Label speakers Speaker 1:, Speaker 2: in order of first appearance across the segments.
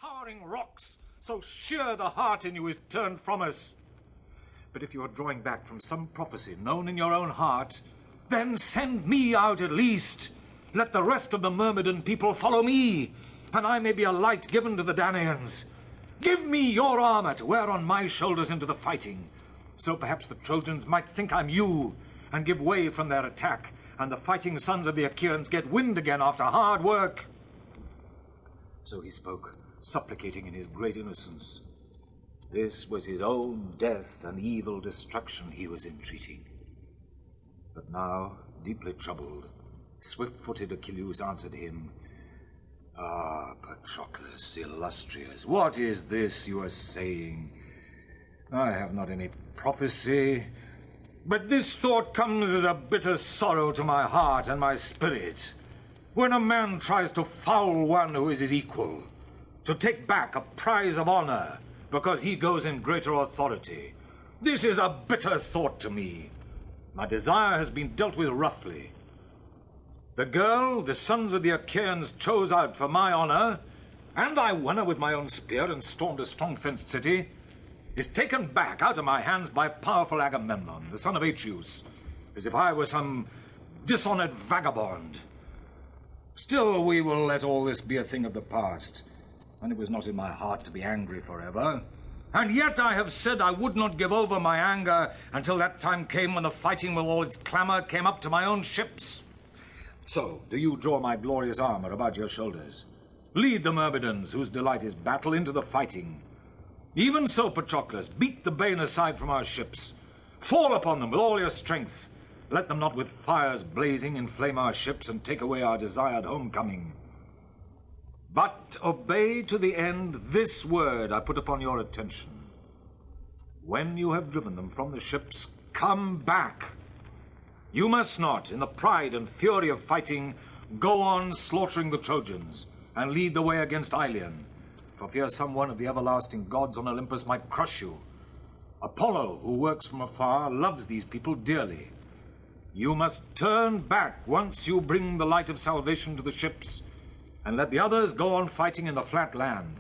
Speaker 1: towering rocks, so sheer the heart in you is turned from us. But if you are drawing back from some prophecy known in your own heart, then send me out at least. Let the rest of the Myrmidon people follow me, and I may be a light given to the Danaans. Give me your armor to wear on my shoulders into the fighting, so perhaps the Trojans might think I'm you, and give way from their attack, and the fighting sons of the Achaeans get wind again after hard work. So he spoke, supplicating in his great innocence. This was his own death and evil destruction he was entreating. But now, deeply troubled, swift-footed Achilles answered him, Ah, Patroclus, illustrious, what is this you are saying? I have not any prophecy, but this thought comes as a bitter sorrow to my heart and my spirit. When a man tries to foul one who is his equal, to take back a prize of honor because he goes in greater authority, this is a bitter thought to me. My desire has been dealt with roughly. The girl the sons of the Achaeans chose out for my honor, and I won her with my own spear and stormed a strong fenced city, is taken back out of my hands by powerful Agamemnon, the son of Atreus, as if I were some dishonored vagabond. Still, we will let all this be a thing of the past, and it was not in my heart to be angry forever. And yet I have said I would not give over my anger until that time came when the fighting with all its clamor came up to my own ships. So, do you draw my glorious armor about your shoulders. Lead the Myrmidons, whose delight is battle, into the fighting. Even so, Patroclus, beat the bane aside from our ships. Fall upon them with all your strength. Let them not with fires blazing inflame our ships and take away our desired homecoming. But obey to the end this word I put upon your attention. When you have driven them from the ships, come back. You must not, in the pride and fury of fighting, go on slaughtering the Trojans and lead the way against Iliad, for fear some one of the everlasting gods on Olympus might crush you. Apollo, who works from afar, loves these people dearly. You must turn back once you bring the light of salvation to the ships, and let the others go on fighting in the flat land.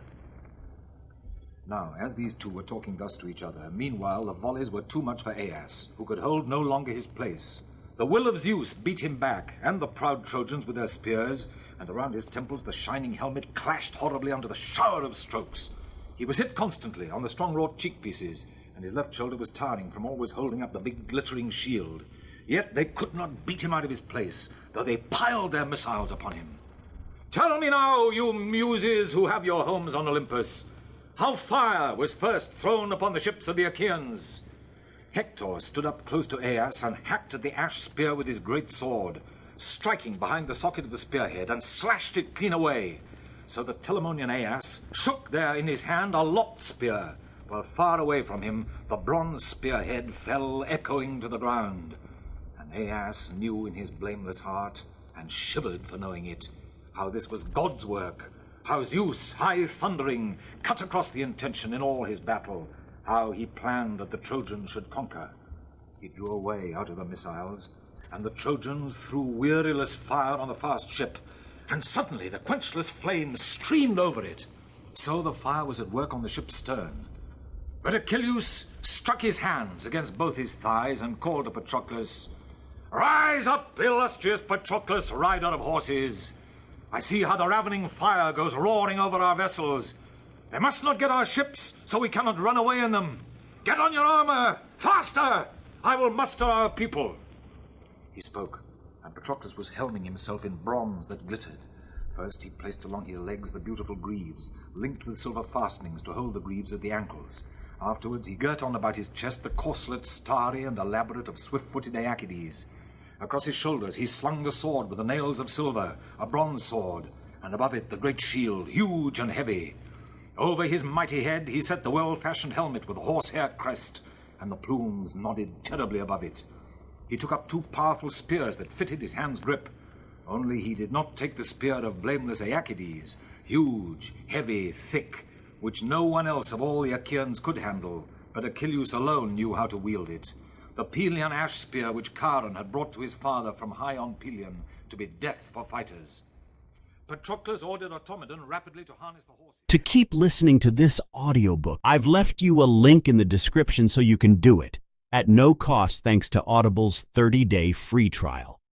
Speaker 1: Now, as these two were talking thus to each other, meanwhile the volleys were too much for Aias, who could hold no longer his place. The will of Zeus beat him back, and the proud Trojans with their spears, and around his temples the shining helmet clashed horribly under the shower of strokes. He was hit constantly on the strong-wrought cheek-pieces, and his left shoulder was tiring from always holding up the big glittering shield. Yet they could not beat him out of his place, though they piled their missiles upon him. Tell me now, you muses who have your homes on Olympus, how fire was first thrown upon the ships of the Achaeans. Hector stood up close to Aias and hacked at the ash spear with his great sword, striking behind the socket of the spearhead and slashed it clean away, so that Telamonian Aias shook there in his hand a lopped spear, while far away from him the bronze spearhead fell echoing to the ground. And Aias knew in his blameless heart, and shivered for knowing it, how this was God's work, how Zeus, high thundering, cut across the intention in all his battle, how he planned that the Trojans should conquer. He drew away out of the missiles, and the Trojans threw weariless fire on the fast ship, and suddenly the quenchless flames streamed over it. So the fire was at work on the ship's stern. But Achilles struck his hands against both his thighs and called to Patroclus, Rise up, illustrious Patroclus, rider of horses. I see how the ravening fire goes roaring over our vessels. They must not get our ships, so we cannot run away in them. Get on your armor! Faster! I will muster our people. He spoke, and Patroclus was helming himself in bronze that glittered. First he placed along his legs the beautiful greaves, linked with silver fastenings to hold the greaves at the ankles. Afterwards he girt on about his chest the corselet starry and elaborate of swift-footed Aeacides. Across his shoulders he slung the sword with the nails of silver, a bronze sword, and above it the great shield, huge and heavy. Over his mighty head he set the well-fashioned helmet with a horsehair crest, and the plumes nodded terribly above it. He took up two powerful spears that fitted his hand's grip. Only he did not take the spear of blameless Aeacides, huge, heavy, thick, which no one else of all the Achaeans could handle, but Achilles alone knew how to wield it. The Pelian ash spear which Charon had brought to his father from high on Pelion to be death for fighters. Patroclus ordered Automedon rapidly to harness the horses.
Speaker 2: To keep listening to this audiobook, I've left you a link in the description so you can do it, at no cost thanks to Audible's 30-day free trial.